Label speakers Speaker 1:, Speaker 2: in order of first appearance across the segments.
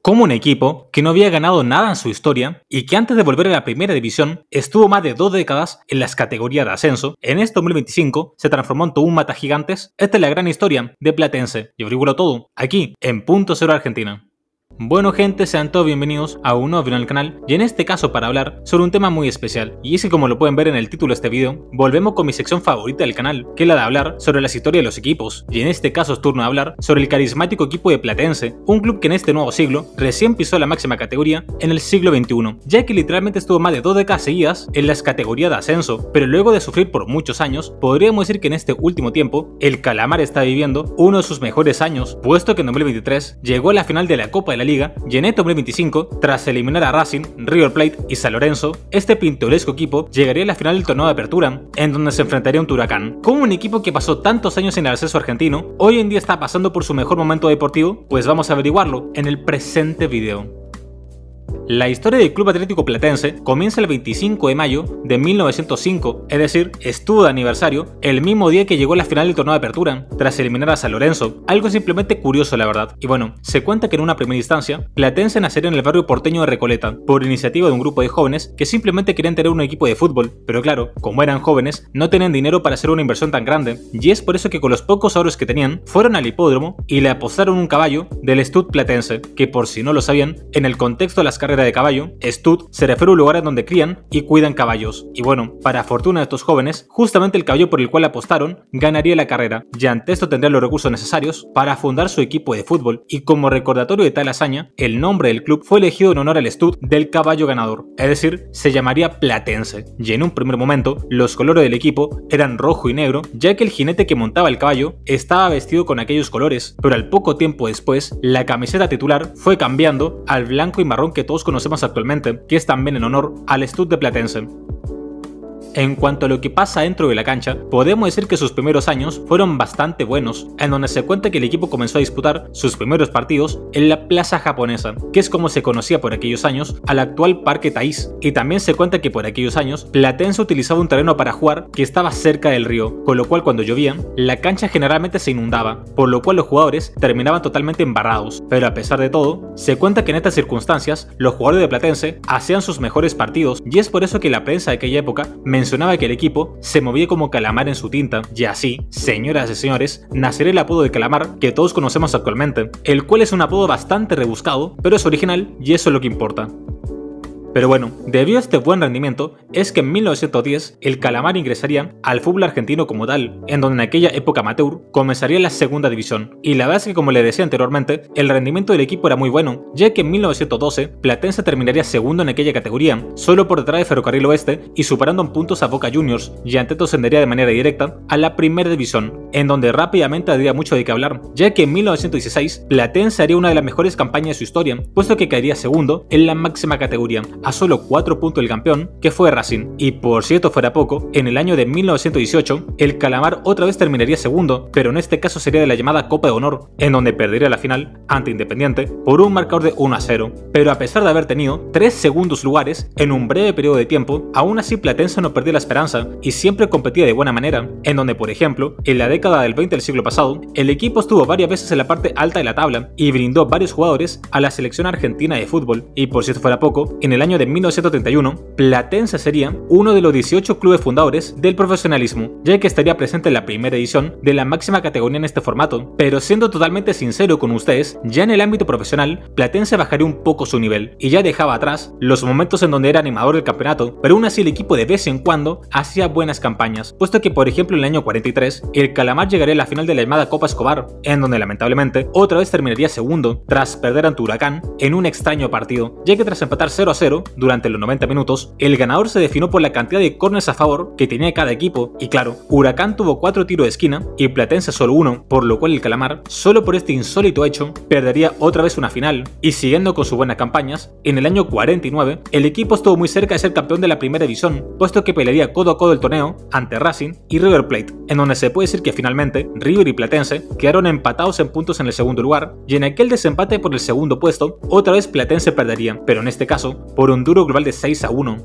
Speaker 1: como un equipo que no había ganado nada en su historia y que antes de volver a la primera división estuvo más de 2 décadas en las categorías de ascenso, en este 2025 se transformó en todo un matagigantes. Esta es la gran historia de Platense y averigualo todo aquí en Punto Cero Argentina. Bueno gente, sean todos bienvenidos a un nuevo video en el canal y en este caso para hablar sobre un tema muy especial, y es que como lo pueden ver en el título de este video, volvemos con mi sección favorita del canal, que es la de hablar sobre las historias de los equipos, y en este caso es turno de hablar sobre el carismático equipo de Platense, un club que en este nuevo siglo recién pisó la máxima categoría en el siglo XXI, ya que literalmente estuvo más de 2 décadas seguidas en las categorías de ascenso, pero luego de sufrir por muchos años, podríamos decir que en este último tiempo, el Calamar está viviendo uno de sus mejores años, puesto que en 2023 llegó a la final de la Copa de la Liga, y en este 2025, tras eliminar a Racing, River Plate y San Lorenzo, este pintoresco equipo llegaría a la final del torneo de apertura, en donde se enfrentaría a un Huracán. Como un equipo que pasó tantos años en el ascenso argentino, hoy en día está pasando por su mejor momento deportivo, pues vamos a averiguarlo en el presente video. La historia del Club Atlético Platense comienza el 25 de mayo de 1905, es decir, estuvo de aniversario el mismo día que llegó a la final del torneo de apertura, tras eliminar a San Lorenzo, algo simplemente curioso la verdad. Y bueno, se cuenta que en una primera instancia, Platense nacería en el barrio porteño de Recoleta, por iniciativa de un grupo de jóvenes que simplemente querían tener un equipo de fútbol, pero claro, como eran jóvenes, no tenían dinero para hacer una inversión tan grande, y es por eso que con los pocos ahorros que tenían, fueron al hipódromo y le apostaron un caballo del Stud Platense, que por si no lo sabían, en el contexto de las carreras de caballo, Stud se refiere a un lugar en donde crían y cuidan caballos, y bueno, para fortuna de estos jóvenes, justamente el caballo por el cual apostaron ganaría la carrera, y ante esto tendrían los recursos necesarios para fundar su equipo de fútbol, y como recordatorio de tal hazaña, el nombre del club fue elegido en honor al Stud del caballo ganador, es decir, se llamaría Platense, y en un primer momento, los colores del equipo eran rojo y negro, ya que el jinete que montaba el caballo estaba vestido con aquellos colores, pero al poco tiempo después, la camiseta titular fue cambiando al blanco y marrón que todos conocemos actualmente, que es también en honor al Stud de Platense. En cuanto a lo que pasa dentro de la cancha, podemos decir que sus primeros años fueron bastante buenos, en donde se cuenta que el equipo comenzó a disputar sus primeros partidos en la Plaza Japonesa, que es como se conocía por aquellos años al actual Parque Taís, y también se cuenta que por aquellos años Platense utilizaba un terreno para jugar que estaba cerca del río, con lo cual cuando llovía, la cancha generalmente se inundaba, por lo cual los jugadores terminaban totalmente embarrados, pero a pesar de todo, se cuenta que en estas circunstancias, los jugadores de Platense hacían sus mejores partidos, y es por eso que la prensa de aquella época mencionaba que el equipo se movía como Calamar en su tinta, y así, señoras y señores, nacería el apodo de Calamar que todos conocemos actualmente, el cual es un apodo bastante rebuscado, pero es original y eso es lo que importa. Pero bueno, debido a este buen rendimiento, es que en 1910 el Calamar ingresaría al fútbol argentino como tal, en donde en aquella época amateur comenzaría la segunda división, y la verdad es que como le decía anteriormente, el rendimiento del equipo era muy bueno, ya que en 1912 Platense terminaría segundo en aquella categoría, solo por detrás de Ferrocarril Oeste y superando en puntos a Boca Juniors, y ante esto ascendería de manera directa a la primera división, en donde rápidamente habría mucho de qué hablar, ya que en 1916 Platense haría una de las mejores campañas de su historia, puesto que caería segundo en la máxima categoría, a solo 4 puntos del campeón, que fue Racing. Y por si esto fuera poco, en el año de 1918, el Calamar otra vez terminaría segundo, pero en este caso sería de la llamada Copa de Honor, en donde perdería la final ante Independiente por un marcador de 1-0. Pero a pesar de haber tenido 3 segundos lugares en un breve periodo de tiempo, aún así Platense no perdió la esperanza y siempre competía de buena manera, en donde por ejemplo, en la década del 20 del siglo pasado, el equipo estuvo varias veces en la parte alta de la tabla y brindó varios jugadores a la selección argentina de fútbol. Y por si esto fuera poco, en el año de 1931, Platense sería uno de los 18 clubes fundadores del profesionalismo, ya que estaría presente en la primera edición de la máxima categoría en este formato. Pero siendo totalmente sincero con ustedes, ya en el ámbito profesional, Platense bajaría un poco su nivel, y ya dejaba atrás los momentos en donde era animador del campeonato, pero aún así el equipo de vez en cuando hacía buenas campañas, puesto que por ejemplo en el año 43, el Calamar llegaría a la final de la llamada Copa Escobar, en donde lamentablemente otra vez terminaría segundo, tras perder ante Huracán en un extraño partido, ya que tras empatar 0-0 durante los 90 minutos, el ganador se definió por la cantidad de corners a favor que tenía cada equipo, y claro, Huracán tuvo 4 tiros de esquina y Platense solo 1, por lo cual el Calamar, solo por este insólito hecho, perdería otra vez una final. Y siguiendo con sus buenas campañas, en el año 49, el equipo estuvo muy cerca de ser campeón de la primera división, puesto que pelearía codo a codo el torneo ante Racing y River Plate, en donde se puede decir que finalmente River y Platense quedaron empatados en puntos en el segundo lugar, y en aquel desempate por el segundo puesto, otra vez Platense perdería, pero en este caso, por un duro global de 6-1.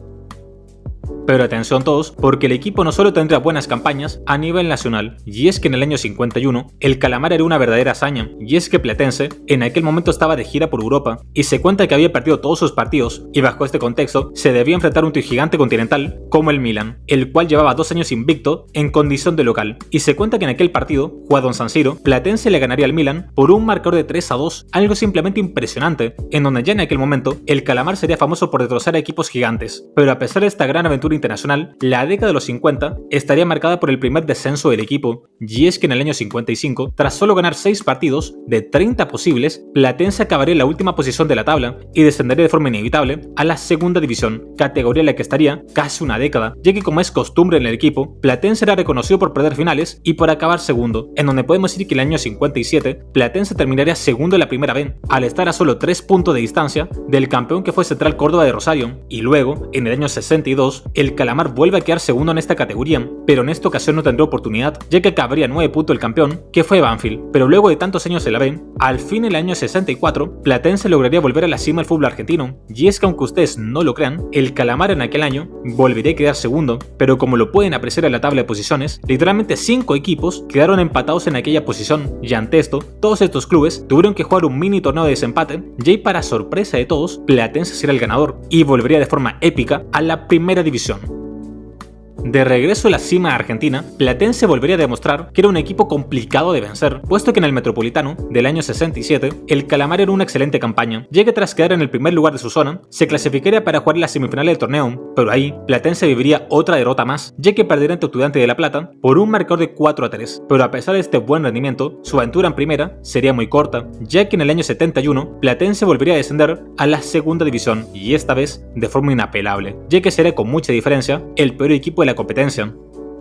Speaker 1: Pero atención todos, porque el equipo no solo tendría buenas campañas a nivel nacional, y es que en el año 51 el Calamar era una verdadera hazaña, y es que Platense en aquel momento estaba de gira por Europa, y se cuenta que había perdido todos sus partidos, y bajo este contexto se debía enfrentar a un gigante continental como el Milan, el cual llevaba 2 años invicto en condición de local, y se cuenta que en aquel partido, jugado en San Siro, Platense le ganaría al Milan por un marcador de 3-2, algo simplemente impresionante, en donde ya en aquel momento el Calamar sería famoso por destrozar a equipos gigantes. Pero a pesar de esta gran aventura internacional, la década de los 50 estaría marcada por el primer descenso del equipo, y es que en el año 55, tras solo ganar 6 partidos de 30 posibles, Platense acabaría en la última posición de la tabla y descendería de forma inevitable a la segunda división, categoría en la que estaría casi una década, ya que como es costumbre en el equipo, Platense era reconocido por perder finales y por acabar segundo, en donde podemos decir que en el año 57 Platense terminaría segundo en la primera B, al estar a solo 3 puntos de distancia del campeón que fue Central Córdoba de Rosario, y luego, en el año 62, el Calamar vuelve a quedar segundo en esta categoría, pero en esta ocasión no tendrá oportunidad, ya que acabaría 9 puntos el campeón, que fue Banfield. Pero luego de tantos años en la B, al fin en el año 64, Platense lograría volver a la cima del fútbol argentino, y es que aunque ustedes no lo crean, el Calamar en aquel año volvería a quedar segundo, pero como lo pueden apreciar en la tabla de posiciones, literalmente 5 equipos quedaron empatados en aquella posición, y ante esto, todos estos clubes tuvieron que jugar un mini torneo de desempate, y para sorpresa de todos, Platense sería el ganador, y volvería de forma épica a la primera división. De regreso a la cima argentina, Platense volvería a demostrar que era un equipo complicado de vencer, puesto que en el Metropolitano del año 67, el Calamar era una excelente campaña, ya que tras quedar en el primer lugar de su zona, se clasificaría para jugar las semifinales del torneo, pero ahí Platense viviría otra derrota más, ya que perdería ante Estudiantes de La Plata por un marcador de 4-3, pero a pesar de este buen rendimiento, su aventura en primera sería muy corta, ya que en el año 71, Platense volvería a descender a la segunda división, y esta vez de forma inapelable, ya que sería con mucha diferencia el peor equipo de la competencia.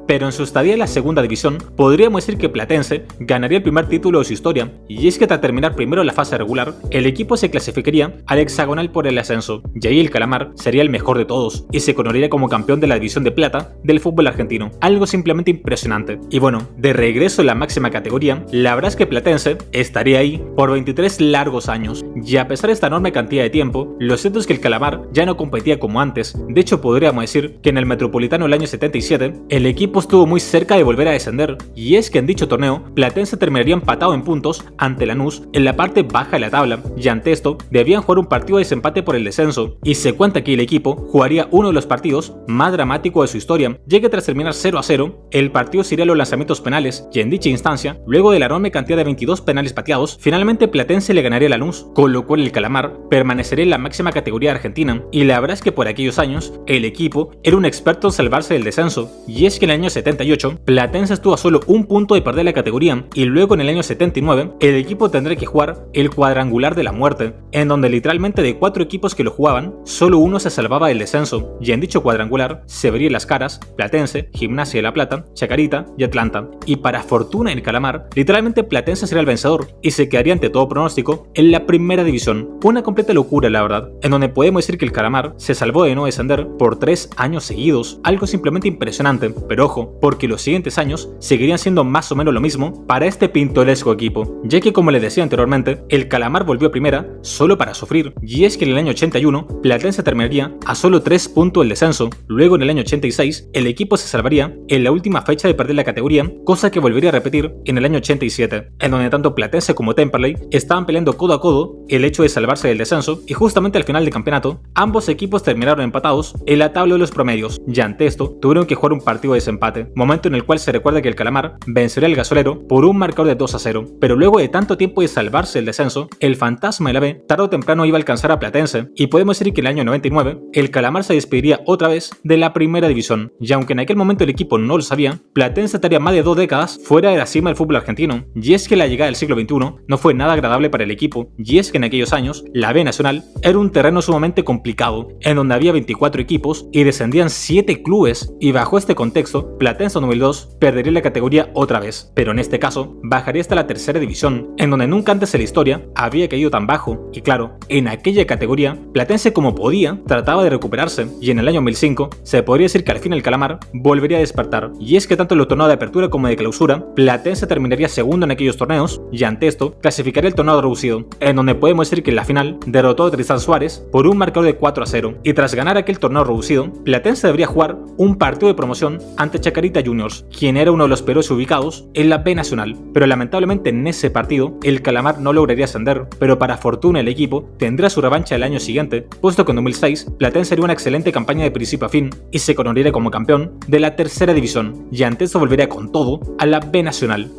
Speaker 1: Pero en su estadía en la segunda división, podríamos decir que Platense ganaría el primer título de su historia, y es que tras terminar primero la fase regular, el equipo se clasificaría al hexagonal por el ascenso, y ahí el Calamar sería el mejor de todos, y se coronaría como campeón de la división de plata del fútbol argentino, algo simplemente impresionante. Y bueno, de regreso en la máxima categoría, la verdad es que Platense estaría ahí por 23 largos años, y a pesar de esta enorme cantidad de tiempo, lo cierto es que el Calamar ya no competía como antes. De hecho, podríamos decir que en el Metropolitano del año 77, el equipo estuvo muy cerca de volver a descender, y es que en dicho torneo, Platense terminaría empatado en puntos ante Lanús en la parte baja de la tabla, y ante esto, debían jugar un partido de desempate por el descenso, y se cuenta que el equipo jugaría uno de los partidos más dramáticos de su historia, ya que tras terminar 0-0, el partido se iría a los lanzamientos penales, y en dicha instancia, luego de la enorme cantidad de 22 penales pateados, finalmente Platense le ganaría a Lanús, con lo cual el Calamar permanecería en la máxima categoría argentina, y la verdad es que por aquellos años, el equipo era un experto en salvarse del descenso, y es que en el año 78, Platense estuvo a solo un punto de perder la categoría, y luego en el año 79, el equipo tendría que jugar el cuadrangular de la muerte, en donde literalmente de 4 equipos que lo jugaban, solo uno se salvaba del descenso, y en dicho cuadrangular se verían las caras Platense, Gimnasia de La Plata, Chacarita y Atlanta, y para fortuna del Calamar, literalmente Platense sería el vencedor, y se quedaría ante todo pronóstico en la primera división, una completa locura la verdad, en donde podemos decir que el Calamar se salvó de no descender por 3 años seguidos, algo simplemente impresionante, pero ojo, porque los siguientes años seguirían siendo más o menos lo mismo para este pintoresco equipo, ya que como les decía anteriormente, el Calamar volvió a primera solo para sufrir, y es que en el año 81 Platense terminaría a solo 3 puntos del descenso, luego en el año 86 el equipo se salvaría en la última fecha de perder la categoría, cosa que volvería a repetir en el año 87, en donde tanto Platense como Temperley estaban peleando codo a codo el hecho de salvarse del descenso, y justamente al final del campeonato ambos equipos terminaron empatados en la tabla de los promedios, y ante esto tuvieron que jugar un partido de desempate, momento en el cual se recuerda que el Calamar vencería al Gasolero por un marcador de 2-0, pero luego de tanto tiempo de salvarse del descenso, el fantasma de la B tarde o temprano iba a alcanzar a Platense, y podemos decir que en el año 99 el Calamar se despediría otra vez de la primera división, y aunque en aquel momento el equipo no lo sabía, Platense estaría más de 2 décadas fuera de la cima del fútbol argentino, y es que la llegada del siglo XXI no fue nada agradable para el equipo, y es que en aquellos años la B Nacional era un terreno sumamente complicado, en donde había 24 equipos y descendían 7 clubes, y bajo este contexto Platense en 2002 perdería la categoría otra vez, pero en este caso bajaría hasta la tercera división, en donde nunca antes en la historia había caído tan bajo, y claro, en aquella categoría, Platense como podía trataba de recuperarse, y en el año 2005 se podría decir que al fin el Calamar volvería a despertar, y es que tanto en el torneo de apertura como de clausura, Platense terminaría segundo en aquellos torneos, y ante esto clasificaría el torneo reducido, en donde podemos decir que en la final derrotó a Tristan Suárez por un marcador de 4-0, y tras ganar aquel torneo reducido, Platense debería jugar un partido de promoción ante Chacarita Juniors, quien era uno de los peores ubicados en la B Nacional, pero lamentablemente en ese partido el Calamar no lograría ascender, pero para fortuna el equipo tendrá su revancha el año siguiente, puesto que en 2006 Platense haría una excelente campaña de principio a fin y se coronaría como campeón de la tercera división, y ante esto volvería con todo a la B Nacional.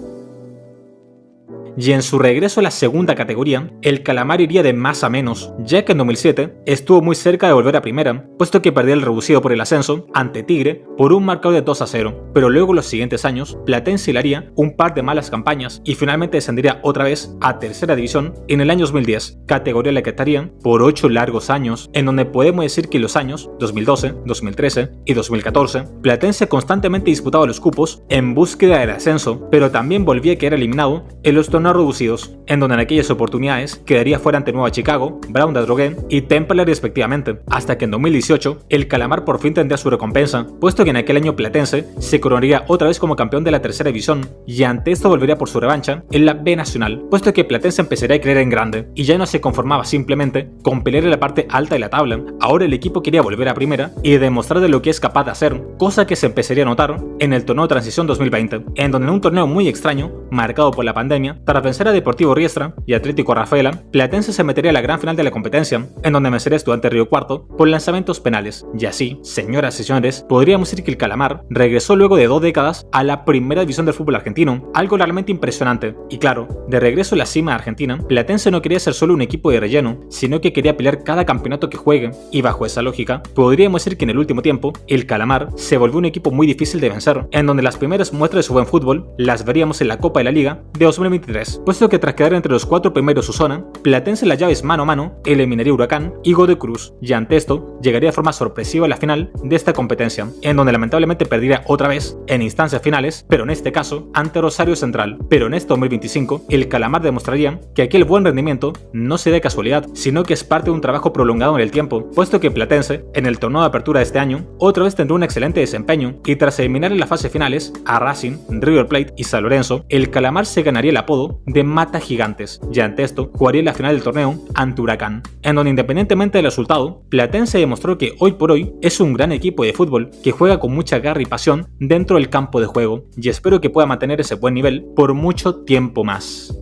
Speaker 1: Y en su regreso a la segunda categoría, el Calamar iría de más a menos, ya que en 2007 estuvo muy cerca de volver a primera, puesto que perdió el reducido por el ascenso ante Tigre por un marcador de 2-0, pero luego los siguientes años, Platense le haría un par de malas campañas y finalmente descendería otra vez a tercera división en el año 2010, categoría en la que estaría por 8 largos años, en donde podemos decir que los años 2012, 2013 y 2014, Platense constantemente disputaba los cupos en búsqueda del ascenso, pero también volvía a quedar eliminado en los torneos reducidos, en donde en aquellas oportunidades quedaría fuera ante Nueva Chicago, Brown de Adrogué y Temple respectivamente, hasta que en 2018 el Calamar por fin tendría su recompensa, puesto que en aquel año Platense se coronaría otra vez como campeón de la tercera división, y ante esto volvería por su revancha en la B Nacional, puesto que Platense empezaría a creer en grande, y ya no se conformaba simplemente con pelear en la parte alta de la tabla. Ahora el equipo quería volver a primera y demostrar de lo que es capaz de hacer, cosa que se empezaría a notar en el torneo de transición 2020, en donde en un torneo muy extraño, marcado por la pandemia, tras vencer a Deportivo Riestra y Atlético Rafaela, Platense se metería a la gran final de la competencia, en donde vencería a Estudiantes Río Cuarto por lanzamientos penales. Y así, señoras y señores, podríamos decir que el Calamar regresó luego de 2 décadas a la primera división del fútbol argentino, algo realmente impresionante. Y claro, de regreso a la cima argentina, Platense no quería ser solo un equipo de relleno, sino que quería pelear cada campeonato que juegue, y bajo esa lógica, podríamos decir que en el último tiempo, el Calamar se volvió un equipo muy difícil de vencer, en donde las primeras muestras de su buen fútbol las veríamos en la Copa de la Liga de 2023, puesto que tras quedar entre los 4 primeros su zona, Platense en las llaves mano a mano eliminaría Huracán y Godoy Cruz, y ante esto llegaría de forma sorpresiva a la final de esta competencia, en donde lamentablemente perdería otra vez en instancias finales, pero en este caso ante Rosario Central. Pero en este 2025 el Calamar demostraría que aquel buen rendimiento no se da de casualidad, sino que es parte de un trabajo prolongado en el tiempo, puesto que Platense en el torneo de apertura de este año otra vez tendrá un excelente desempeño, y tras eliminar en las fases finales a Racing, River Plate y San Lorenzo, el Calamar se ganaría el apodo de Mata Gigantes, y ante esto jugaría la final del torneo ante Huracán, en donde independientemente del resultado, Platense demostró que hoy por hoy es un gran equipo de fútbol que juega con mucha garra y pasión dentro del campo de juego, y espero que pueda mantener ese buen nivel por mucho tiempo más.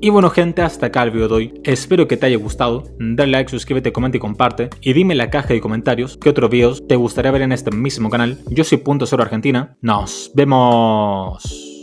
Speaker 1: Y bueno gente, hasta acá el video de hoy, espero que te haya gustado, dale like, suscríbete, comenta y comparte, y dime en la caja de comentarios qué otros videos te gustaría ver en este mismo canal. Yo soy Punto Cero Argentina, nos vemos.